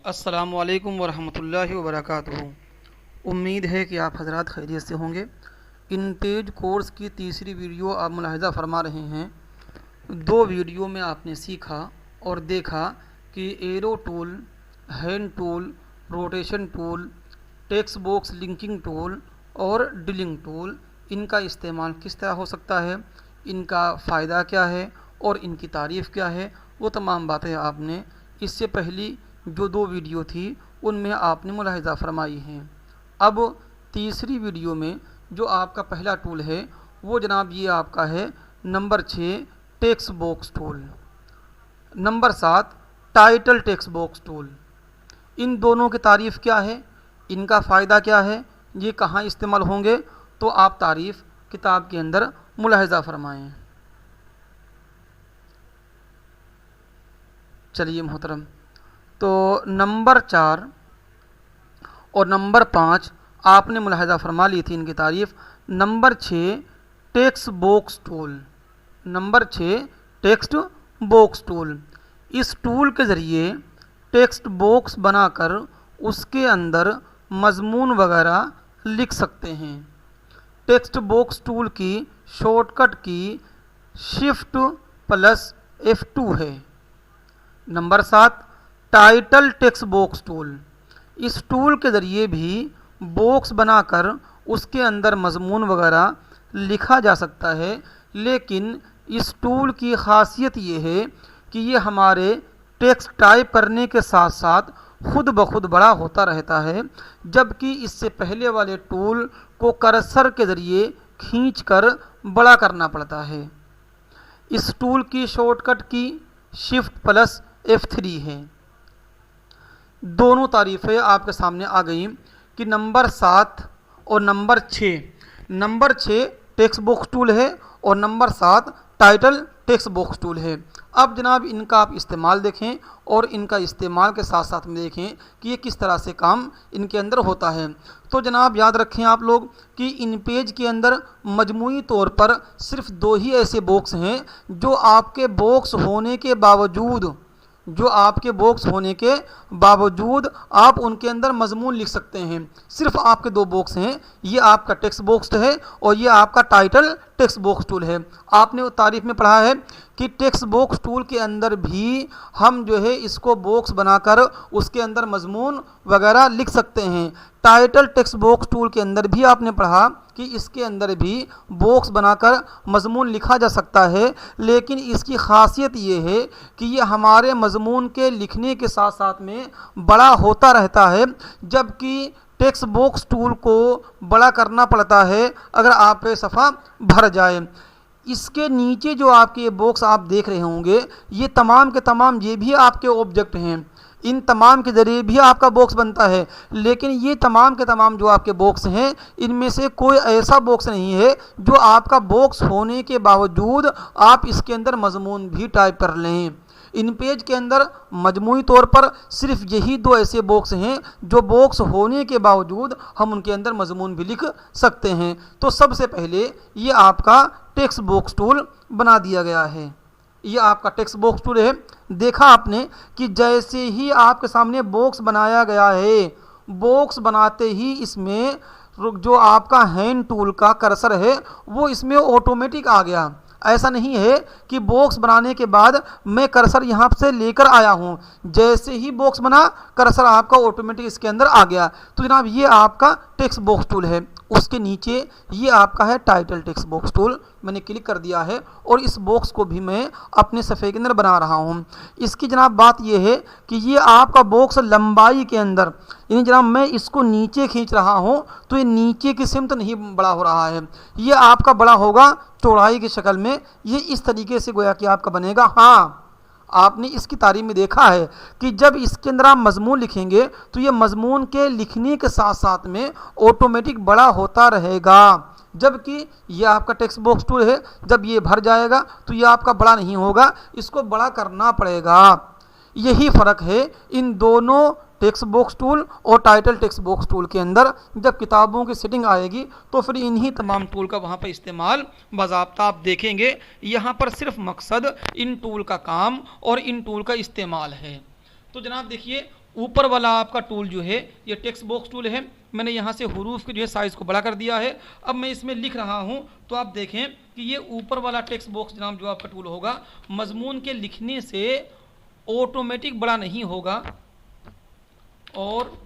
अस्सलामुअलैकुम वरहमतुल्लाहि वबरकातुहू। उम्मीद है कि आप हजरात खैरियत से होंगे। इन पेज कोर्स की तीसरी वीडियो आप मुलाहिज़ा फरमा रहे हैं। दो वीडियो में आपने सीखा और देखा कि arrow tool, hand tool, rotation tool, text box linking tool और डिलिंग टूल, इनका इस्तेमाल किस तरह हो सकता है, इनका फ़ायदा क्या है और इनकी तारीफ़ क्या है, वो तमाम बातें आपने इससे पहली जो दो वीडियो थी उनमें आपने मुलाहिज़ा फरमाई हैं। अब तीसरी वीडियो में जो आपका पहला टूल है वो जनाब ये आपका है number 6 text box tool, number 7 title text box tool. इन दोनों की तारीफ़ क्या है, इनका फ़ायदा क्या है, ये कहाँ इस्तेमाल होंगे, तो आप तारीफ़ किताब के अंदर मुलाहिज़ा फरमाएँ। चलिए मोहतरम, तो नंबर 4 और नंबर 5 आपने मुलाहिज़ा फरमा ली थी इनकी तारीफ़। Number 6 text box tool, number 6 text box tool. इस टूल के ज़रिए टेक्स्ट बॉक्स बनाकर उसके अंदर मज़मून वगैरह लिख सकते हैं। टेक्स्ट बॉक्स टूल की शॉर्टकट की शिफ्ट प्लस F2 है। Number 7 title text box tool. इस टूल के ज़रिए भी बॉक्स बनाकर उसके अंदर मज़मून वगैरह लिखा जा सकता है, लेकिन इस टूल की ख़ासियत ये है कि ये हमारे टेक्स्ट टाइप करने के साथ साथ खुद ब खुद बड़ा होता रहता है, जबकि इससे पहले वाले टूल को कर्सर के ज़रिए खींचकर बड़ा करना पड़ता है। इस टूल की शॉर्टकट की शिफ्ट प्लस F3 है। दोनों तारीफ़ें आपके सामने आ गई कि नंबर 7 और नंबर 6 टेक्स्ट बॉक्स टूल है और number 7 title text box tool है। अब जनाब इनका आप इस्तेमाल देखें और इनका इस्तेमाल के साथ साथ में देखें कि ये किस तरह से काम इनके अंदर होता है। तो जनाब याद रखें आप लोग कि इन पेज के अंदर मजमूई तौर पर सिर्फ दो ही ऐसे बॉक्स हैं जो आपके बॉक्स होने के बावजूद आप उनके अंदर मजमून लिख सकते हैं। सिर्फ आपके दो बॉक्स हैं, ये आपका टेक्स्ट बॉक्स है और ये आपका टाइटल टेक्स्ट बॉक्स टूल है। आपने वो तारीफ में पढ़ा है कि टेक्स्ट बॉक्स टूल के अंदर भी हम जो है इसको बॉक्स बनाकर उसके अंदर मजमून वगैरह लिख सकते हैं। टाइटल टेक्स्ट बॉक्स टूल के अंदर भी आपने पढ़ा कि इसके अंदर भी बॉक्स बनाकर मजमून लिखा जा सकता है, लेकिन इसकी खासियत ये है कि ये हमारे मजमून के लिखने के साथ साथ में बड़ा होता रहता है, जबकि टेक्स्ट बॉक्स टूल को बड़ा करना पड़ता है अगर आप सफ़ा भर जाए। इसके नीचे जो आपके ये बॉक्स आप देख रहे होंगे, ये तमाम के तमाम ये भी आपके ऑब्जेक्ट हैं। इन तमाम के ज़रिए भी आपका बॉक्स बनता है, लेकिन ये तमाम के तमाम जो आपके बॉक्स हैं इनमें से कोई ऐसा बॉक्स नहीं है जो आपका बॉक्स होने के बावजूद आप इसके अंदर मजमून भी टाइप कर लें। इन पेज के अंदर मजमूई तौर पर सिर्फ यही दो ऐसे बॉक्स हैं जो बॉक्स होने के बावजूद हम उनके अंदर मजमून भी लिख सकते हैं। तो सबसे पहले ये आपका टेक्स्ट बॉक्स टूल बना दिया गया है। ये आपका टेक्स्ट बॉक्स टूल है। देखा आपने कि जैसे ही आपके सामने बॉक्स बनाया गया है, बॉक्स बनाते ही इसमें जो आपका हैंड टूल का कर्सर है वो इसमें ऑटोमेटिक आ गया। ऐसा नहीं है कि बॉक्स बनाने के बाद मैं कर्सर यहाँ से लेकर आया हूँ, जैसे ही बॉक्स बना कर्सर आपका ऑटोमेटिक इसके अंदर आ गया। तो जनाब ये आपका टेक्स्ट बॉक्स टूल है। उसके नीचे ये आपका है टाइटल टेक्स्ट बॉक्स टूल। मैंने क्लिक कर दिया है और इस बॉक्स को भी मैं अपने सफ़े के अंदर बना रहा हूँ। इसकी जनाब बात ये है कि ये आपका बॉक्स लंबाई के अंदर, यानी जनाब मैं इसको नीचे खींच रहा हूँ तो ये नीचे की सिमत नहीं बड़ा हो रहा है, ये आपका बड़ा होगा चौड़ाई की शक्ल में। ये इस तरीके से गोया कि आपका बनेगा। हाँ, आपने इसकी तारीफ में देखा है कि जब इसके अंदर आप मजमून लिखेंगे तो ये मजमून के लिखने के साथ साथ में ऑटोमेटिक बड़ा होता रहेगा, जबकि ये आपका टेक्स्ट बॉक्स टूल है जब ये भर जाएगा तो ये आपका बड़ा नहीं होगा, इसको बड़ा करना पड़ेगा। यही फ़र्क है इन दोनों टेक्स्ट बॉक्स टूल और टाइटल टेक्स्ट बॉक्स टूल के अंदर। जब किताबों की सेटिंग आएगी तो फिर इन्हीं तमाम टूल का वहाँ पर इस्तेमाल बाज़ाब्ता आप देखेंगे। यहाँ पर सिर्फ मकसद इन टूल का काम और इन टूल का इस्तेमाल है। तो जनाब देखिए ऊपर वाला आपका टूल जो है ये टेक्स्ट बॉक्स टूल है। मैंने यहाँ से हुरूफ के जो है साइज़ को बड़ा कर दिया है। अब मैं इसमें लिख रहा हूँ तो आप देखें कि ये ऊपर वाला टेक्स्ट बॉक्स जनाब जो आपका टूल होगा, मजमून के लिखने से ऑटोमेटिक बड़ा नहीं होगा, और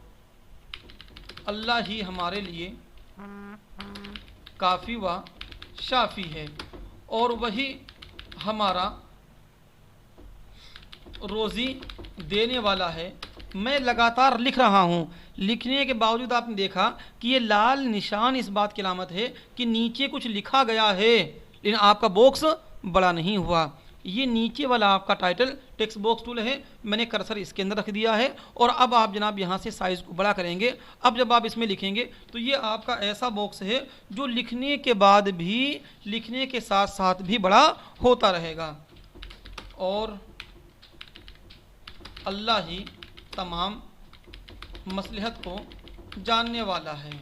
अल्लाह ही हमारे लिए काफ़ी व शाफ़ी है, और वही हमारा रोज़ी देने वाला है। मैं लगातार लिख रहा हूँ, लिखने के बावजूद आपने देखा कि ये लाल निशान इस बात की अलामत है कि नीचे कुछ लिखा गया है, लेकिन आपका बॉक्स बड़ा नहीं हुआ। ये नीचे वाला आपका टाइटल टेक्स्ट बॉक्स टूल है, मैंने कर्सर इसके अंदर रख दिया है। और अब आप जनाब यहाँ से साइज़ को बड़ा करेंगे। अब जब आप इसमें लिखेंगे तो ये आपका ऐसा बॉक्स है जो लिखने के बाद भी, लिखने के साथ साथ भी बड़ा होता रहेगा, और अल्लाह ही तमाम मसलहत को जानने वाला है,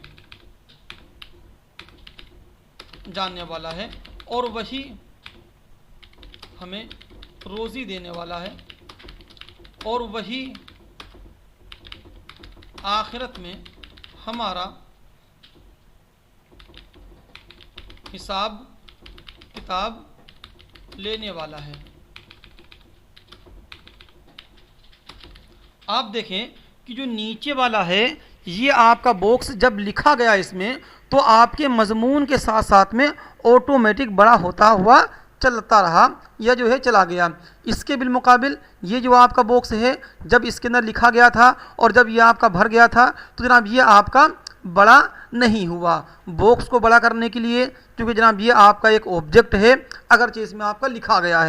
और वही हमें रोज़ी देने वाला है, और वही आखिरत में हमारा हिसाब किताब लेने वाला है। आप देखें कि जो नीचे वाला है ये आपका बॉक्स जब लिखा गया इसमें तो आपके मजमून के साथ साथ में ऑटोमेटिक बड़ा होता हुआ चलता रहा, या जो है चला गया। इसके बिलमुकाबिल ये जो आपका बॉक्स है जब इसके अंदर लिखा गया था और जब ये आपका भर गया था तो जनाब ये आपका बड़ा नहीं हुआ। बॉक्स को बड़ा करने के लिए, क्योंकि जनाब ये आपका एक ऑब्जेक्ट है, अगरचे इसमें आपका लिखा गया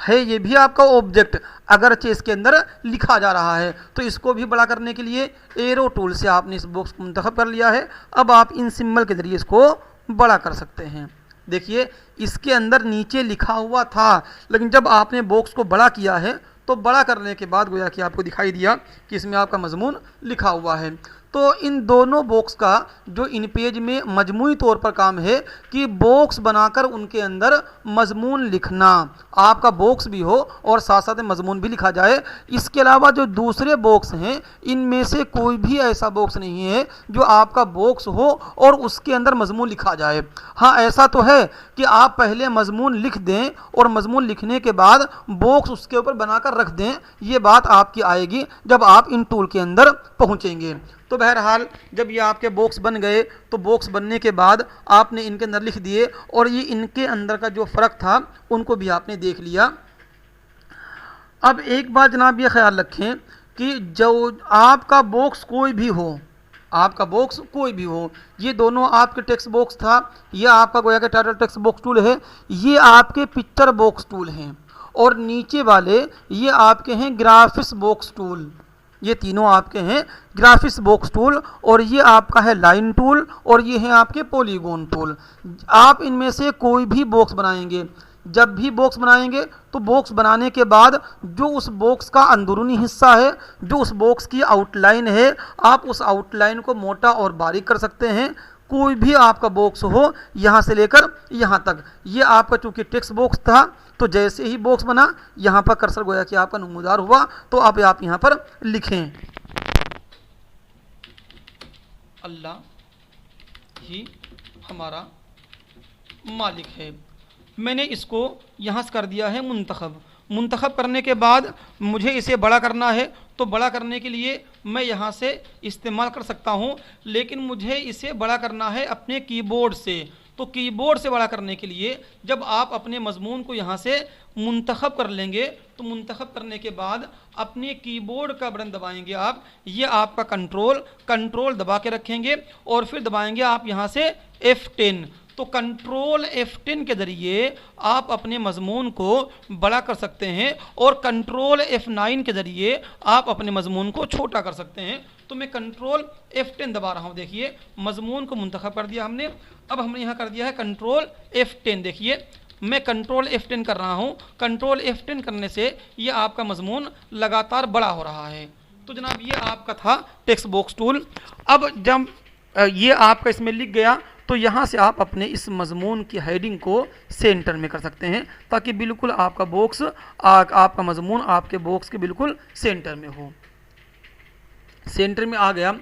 है ये भी आपका ऑब्जेक्ट, अगरचे इसके अंदर लिखा जा रहा है, तो इसको भी बड़ा करने के लिए एरो टूल से आपने इस बॉक्स को मुंतखब कर लिया है। अब आप इन सिंबल के ज़रिए इसको बड़ा कर सकते हैं। देखिए इसके अंदर नीचे लिखा हुआ था, लेकिन जब आपने बॉक्स को बड़ा किया है तो बड़ा करने के बाद गोया कि आपको दिखाई दिया कि इसमें आपका मजमून लिखा हुआ है। तो इन दोनों बॉक्स का जो इन पेज में मजमूई तौर पर काम है कि बॉक्स बनाकर उनके अंदर मजमून लिखना, आपका बॉक्स भी हो और साथ साथ मजमून भी लिखा जाए। इसके अलावा जो दूसरे बॉक्स हैं इनमें से कोई भी ऐसा बॉक्स नहीं है जो आपका बॉक्स हो और उसके अंदर मजमून लिखा जाए। हाँ ऐसा तो है कि आप पहले मजमून लिख दें और मजमून लिखने के बाद बॉक्स उसके ऊपर बनाकर रख दें, ये बात आपकी आएगी जब आप इन टूल के अंदर पहुँचेंगे। तो बहरहाल जब ये आपके बॉक्स बन गए तो बॉक्स बनने के बाद आपने इनके अंदर लिख दिए और ये इनके अंदर का जो फ़र्क था उनको भी आपने देख लिया। अब एक बात जनाब ये ख्याल रखें कि जो आपका बॉक्स कोई भी हो, आपका बॉक्स कोई भी हो, ये दोनों आपके टेक्स्ट बॉक्स था, ये आपका गोया के टाइटल टेक्स्ट बॉक्स टूल है, ये आपके पिक्चर बॉक्स टूल हैं, और नीचे वाले ये आपके हैं ग्राफिक्स बॉक्स टूल। ये तीनों आपके हैं ग्राफिक्स बॉक्स टूल, और ये आपका है लाइन टूल, और ये हैं आपके पॉलीगॉन टूल। आप इनमें से कोई भी बॉक्स बनाएंगे, जब भी बॉक्स बनाएंगे तो बॉक्स बनाने के बाद जो उस बॉक्स का अंदरूनी हिस्सा है, जो उस बॉक्स की आउटलाइन है, आप उस आउटलाइन को मोटा और बारीक कर सकते हैं। कोई भी आपका बॉक्स हो यहाँ से लेकर यहाँ तक, ये आपका चूँकि टेक्स्ट बॉक्स था तो जैसे ही बॉक्स बना यहाँ पर कर्सर गोया कि आपका नमूदार हुआ, तो अब आप यहाँ पर लिखें अल्लाह ही हमारा मालिक है। मैंने इसको यहाँ से कर दिया है मुंतखब। मुंतखब करने के बाद मुझे इसे बड़ा करना है, तो बड़ा करने के लिए मैं यहाँ से इस्तेमाल कर सकता हूँ, लेकिन मुझे इसे बड़ा करना है अपने कीबोर्ड से। तो कीबोर्ड से बड़ा करने के लिए जब आप अपने मजमून को यहाँ से मुंतखब कर लेंगे तो मुंतखब करने के बाद अपने कीबोर्ड का बटन दबाएंगे आप, ये आपका कंट्रोल दबा के रखेंगे और फिर दबाएंगे आप यहाँ से F10। तो कंट्रोल F10 के ज़रिए आप अपने मजमून को बड़ा कर सकते हैं और कंट्रोल F9 के ज़रिए आप अपने मजमून को छोटा कर सकते हैं। तो मैं कंट्रोल F10 दबा रहा हूँ, देखिए मजमून को मुंतखब कर दिया हमने। अब हमने यहाँ कर दिया है कंट्रोल F10, देखिए मैं कंट्रोल F10 कर रहा हूँ। कंट्रोल F10 करने से ये आपका मजमून लगातार बड़ा हो रहा है। तो जनाब ये आपका था टेक्स्ट बॉक्स टूल। अब जब ये आपका इसमें लिख गया तो यहाँ से आप अपने इस मजमून की हेडिंग को सेंटर में कर सकते हैं ताकि बिल्कुल आपका बॉक्स आपका मजमून आपके बॉक्स के बिल्कुल सेंटर में हो। सेंटर में आ गया,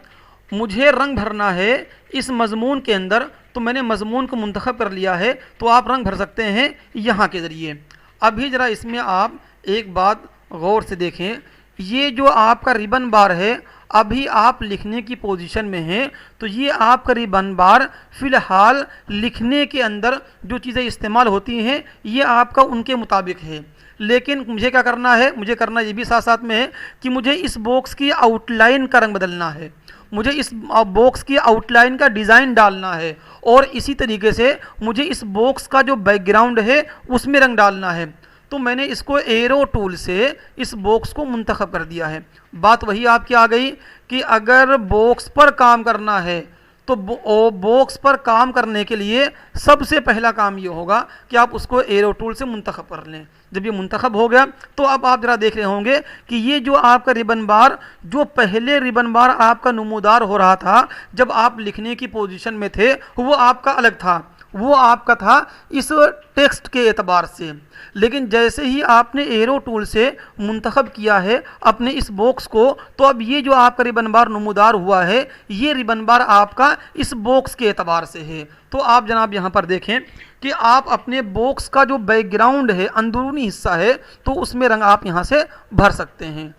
मुझे रंग भरना है इस मजमून के अंदर, तो मैंने मजमून को मुंतखब कर लिया है, तो आप रंग भर सकते हैं यहाँ के ज़रिए। अभी ज़रा इसमें आप एक बात गौर से देखें, ये जो आपका रिबन बार है, अभी आप लिखने की पोजीशन में हैं, तो ये आपका रिबन बार फ़िलहाल लिखने के अंदर जो चीज़ें इस्तेमाल होती हैं ये आपका उनके मुताबिक है। लेकिन मुझे क्या करना है, मुझे करना ये भी साथ साथ में है कि मुझे इस बॉक्स की आउटलाइन का रंग बदलना है, मुझे इस बॉक्स की आउटलाइन का डिज़ाइन डालना है, और इसी तरीके से मुझे इस बॉक्स का जो बैकग्राउंड है उसमें रंग डालना है। तो मैंने इसको एरो टूल से इस बॉक्स को मुंतखब कर दिया है। बात वही आपकी आ गई कि अगर बॉक्स पर काम करना है तो बॉक्स पर काम करने के लिए सबसे पहला काम ये होगा कि आप उसको एरो टूल से मुंतखब कर लें। जब ये मुंतखब हो गया तो अब आप ज़रा देख रहे होंगे कि ये जो आपका रिबन बार, जो पहले रिबन बार आपका नमूदार हो रहा था जब आप लिखने की पोजीशन में थे, वो आपका अलग था, वो आपका था इस टेक्स्ट के एतबार से। लेकिन जैसे ही आपने एरो टूल से मुंतखब किया है अपने इस बॉक्स को, तो अब ये जो आपका रिबन बार नमूदार हुआ है ये रिबन बार आपका इस बॉक्स के एतबार से है। तो आप जनाब यहाँ पर देखें कि आप अपने बॉक्स का जो बैकग्राउंड है, अंदरूनी हिस्सा है, तो उसमें रंग आप यहाँ से भर सकते हैं।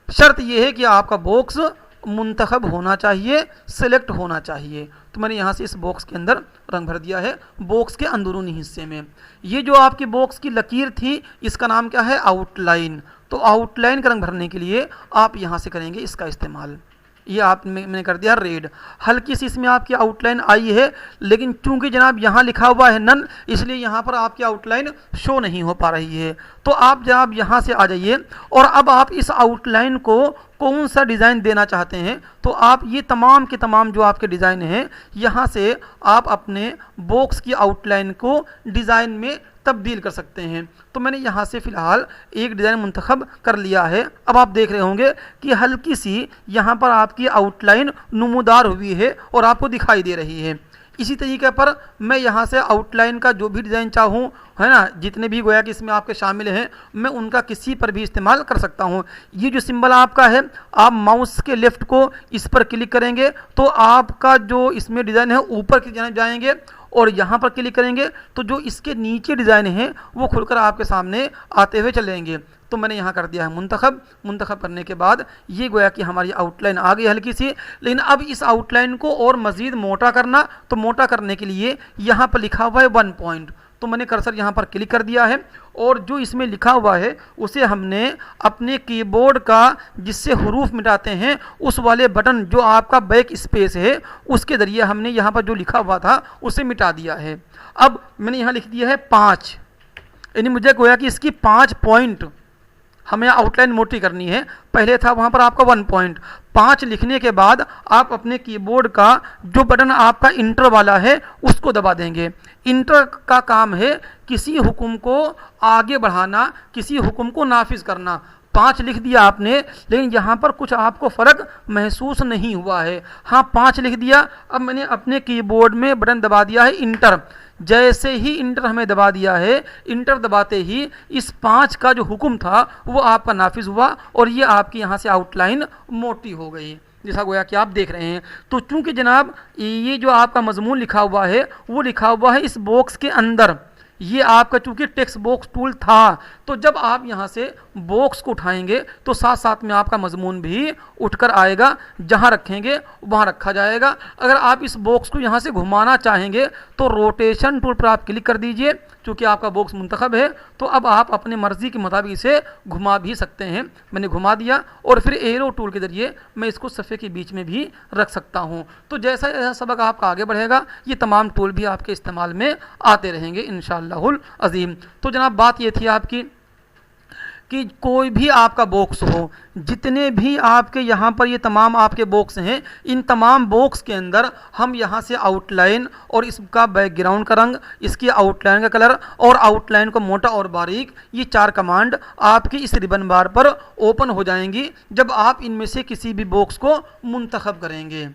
शर्त यह है कि आपका बॉक्स मुंतखब होना चाहिए, सिलेक्ट होना चाहिए। तो मैंने यहाँ से इस बॉक्स के अंदर रंग भर दिया है, बॉक्स के अंदरूनी हिस्से में। ये जो आपकी बॉक्स की लकीर थी इसका नाम क्या है, आउटलाइन। तो आउटलाइन का रंग भरने के लिए आप यहाँ से करेंगे इसका इस्तेमाल। ये आप मैंने कर दिया रेड। हल्की सी इसमें आपकी आउटलाइन आई है, लेकिन चूंकि जनाब यहाँ लिखा हुआ है नन, इसलिए यहाँ पर आपकी आउटलाइन शो नहीं हो पा रही है। तो आप जनाब यहाँ से आ जाइए और अब आप इस आउटलाइन को कौन सा डिज़ाइन देना चाहते हैं, तो आप ये तमाम के तमाम जो आपके डिज़ाइन हैं यहाँ से आप अपने बॉक्स की आउटलाइन को डिज़ाइन में तब्दील कर सकते हैं। तो मैंने यहाँ से फ़िलहाल एक डिज़ाइन मुंतखब कर लिया है। अब आप देख रहे होंगे कि हल्की सी यहाँ पर आपकी आउटलाइन नमूदार हुई है और आपको दिखाई दे रही है। इसी तरीके पर मैं यहाँ से आउटलाइन का जो भी डिज़ाइन चाहूँ, है ना, जितने भी गोया कि इसमें आपके शामिल हैं, मैं उनका किसी पर भी इस्तेमाल कर सकता हूँ। ये जो सिंबल आपका है, आप माउस के लेफ़्ट को इस पर क्लिक करेंगे तो आपका जो इसमें डिज़ाइन है ऊपर की जानिब जाएंगे, और यहाँ पर क्लिक करेंगे तो जो इसके नीचे डिज़ाइन है वो खुलकर आपके सामने आते हुए चलेंगे। तो मैंने यहाँ कर दिया है मुंतखब। मुंतखब करने के बाद ये गोया कि हमारी आउटलाइन आ गई हल्की सी। लेकिन अब इस आउटलाइन को और मज़ीद मोटा करना, तो मोटा करने के लिए यहाँ पर लिखा हुआ है 1 पॉइंट, तो मैंने कर्सर यहाँ पर क्लिक कर दिया है, और जो इसमें लिखा हुआ है उसे हमने अपने कीबोर्ड का जिससे हरूफ मिटाते हैं उस वाले बटन जो आपका बैक स्पेस है उसके ज़रिए हमने यहाँ पर जो लिखा हुआ था उसे मिटा दिया है। अब मैंने यहाँ लिख दिया है 5, यानी मुझे गोया कि इसकी 5 पॉइंट हमें आउटलाइन मोटी करनी है। पहले था वहाँ पर आपका 1 पॉइंट। 5 लिखने के बाद आप अपने कीबोर्ड का जो बटन आपका इंटर वाला है उसको दबा देंगे। इंटर का काम है किसी हुक्म को आगे बढ़ाना, किसी हुक्म को नाफिज करना। 5 लिख दिया आपने, लेकिन यहाँ पर कुछ आपको फ़र्क महसूस नहीं हुआ है। हाँ, 5 लिख दिया। अब मैंने अपने कीबोर्ड में बटन दबा दिया है इंटर। जैसे ही इंटर हमें दबा दिया है, इंटर दबाते ही इस 5 का जो हुक्म था वो आपका नाफिज हुआ, और ये आपकी यहाँ से आउटलाइन मोटी हो गई, जैसा गोया कि आप देख रहे हैं। तो चूंकि जनाब ये जो आपका मजमून लिखा हुआ है वो लिखा हुआ है इस बॉक्स के अंदर, ये आपका चूंकि टेक्स्ट बॉक्स टूल था, तो जब आप यहाँ से बॉक्स को उठाएंगे तो साथ साथ में आपका मजमून भी उठकर आएगा, जहाँ रखेंगे वहाँ रखा जाएगा। अगर आप इस बॉक्स को यहाँ से घुमाना चाहेंगे तो रोटेशन टूल पर आप क्लिक कर दीजिए। चूँकि आपका बॉक्स मुंतखब है तो अब आप अपने मर्ज़ी के मुताबिक इसे घुमा भी सकते हैं। मैंने घुमा दिया, और फिर एरो टूल के ज़रिए मैं इसको सफ़े के बीच में भी रख सकता हूँ। तो जैसा जैसा सबक आपका आगे बढ़ेगा ये तमाम टूल भी आपके इस्तेमाल में आते रहेंगे इंशाअल्लाहुल अज़ीम। तो जनाब बात ये थी आपकी कि कोई भी आपका बॉक्स हो, जितने भी आपके यहाँ पर ये तमाम आपके बॉक्स हैं, इन तमाम बॉक्स के अंदर हम यहाँ से आउटलाइन और इसका बैकग्राउंड का रंग, इसकी आउटलाइन का कलर और आउटलाइन को मोटा और बारीक, ये 4 कमांड आपकी इस रिबन बार पर ओपन हो जाएंगी जब आप इनमें से किसी भी बॉक्स को मुंतखब करेंगे।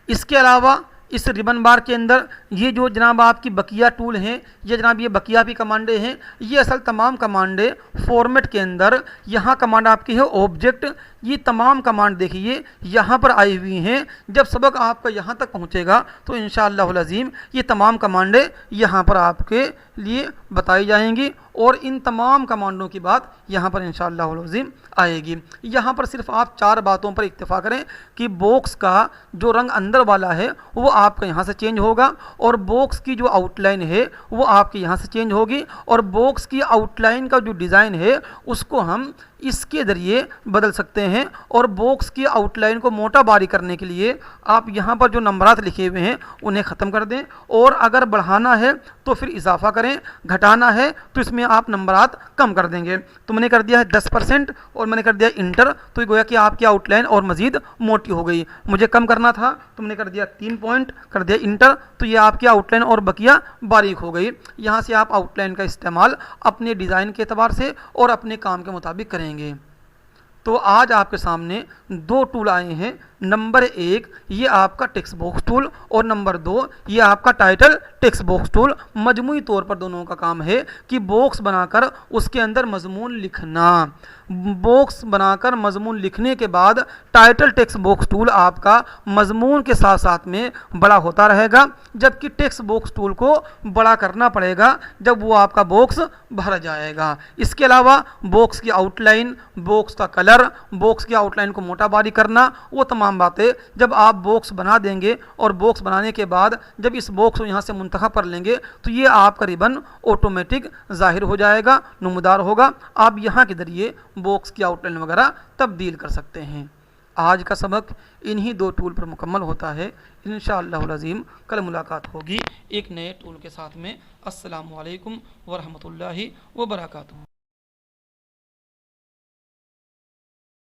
इसके अलावा इस रिबन बार के अंदर ये जो जनाब आपकी बकिया टूल हैं, ये जनाब ये बकिया भी कमांडें हैं, ये असल तमाम कमांडें फॉर्मेट के अंदर यहाँ कमांड आपकी है ऑब्जेक्ट, ये तमाम कमांड देखिए यहाँ पर आई हुई हैं। जब सबक आपका यहाँ तक पहुँचेगा तो इंशाअल्लाहुल अज़ीम ये तमाम कमांडें यहाँ पर आपके लिए बताई जाएंगी और इन तमाम कमांडों की बात यहाँ पर इंशाअल्लाहुल अज़ीम आएगी। यहाँ पर सिर्फ आप 4 बातों पर इत्तेफा करें कि बॉक्स का जो रंग अंदर वाला है वो आपका यहाँ से चेंज होगा और बॉक्स की जो आउटलाइन है वो आपके यहाँ से चेंज होगी और बॉक्स की आउटलाइन का जो डिज़ाइन है उसको हम इसके ज़रिए बदल सकते हैं। और बॉक्स की आउटलाइन को मोटा बारीक करने के लिए आप यहाँ पर जो नंबरात लिखे हुए हैं उन्हें ख़त्म कर दें और अगर बढ़ाना है तो फिर इजाफा करें, घटाना है तो इसमें आप नंबरात कम कर देंगे। तो मैंने कर दिया है 10% और मैंने कर दिया इंटर, तो ये गोया कि आपकी आउटलाइन और मज़ीद मोटी हो गई। मुझे कम करना था तो मैंने कर दिया 3 पॉइंट, कर दिया इंटर, तो ये आपकी आउटलाइन और बकिया बारीक हो गई। यहाँ से आप आउटलाइन का इस्तेमाल अपने डिज़ाइन के एतबार से और अपने काम के मुताबिक करेंगे। तो आज आपके सामने 2 टूल आए हैं। नंबर 1 ये आपका टेक्स्ट बॉक्स टूल और नंबर 2 ये आपका टाइटल टेक्स्ट बॉक्स टूल। मजमूई तौर पर दोनों का काम है कि बॉक्स बनाकर उसके अंदर मजमून लिखना। बॉक्स बनाकर मजमून लिखने के बाद टाइटल टेक्स्ट बॉक्स टूल आपका मजमून के साथ साथ में बड़ा होता रहेगा, जबकि टेक्स्ट बॉक्स टूल को बड़ा करना पड़ेगा जब वो आपका बॉक्स भर जाएगा। इसके अलावा बॉक्स की आउटलाइन, बॉक्स का कलर, बॉक्स की आउटलाइन को मोटा बारीक करना, वो तमाम बातें जब आप बॉक्स बना देंगे और बॉक्स बनाने के बाद जब इस बॉक्स को यहाँ से मुंतखब कर लेंगे तो ये आपका रिबन ऑटोमेटिक ज़ाहिर हो जाएगा, नुमदार होगा। आप यहाँ के ज़रिए बॉक्स की आउटलाइन वगैरह तब्दील कर सकते हैं। आज का सबक इन्हीं 2 टूल पर मुकम्मल होता है। इंशाअल्लाहुल अज़ीम कल मुलाकात होगी एक नए टूल के साथ में। अस्सलामु अलैकुम व रहमतुल्लाहि व बरकातुहू।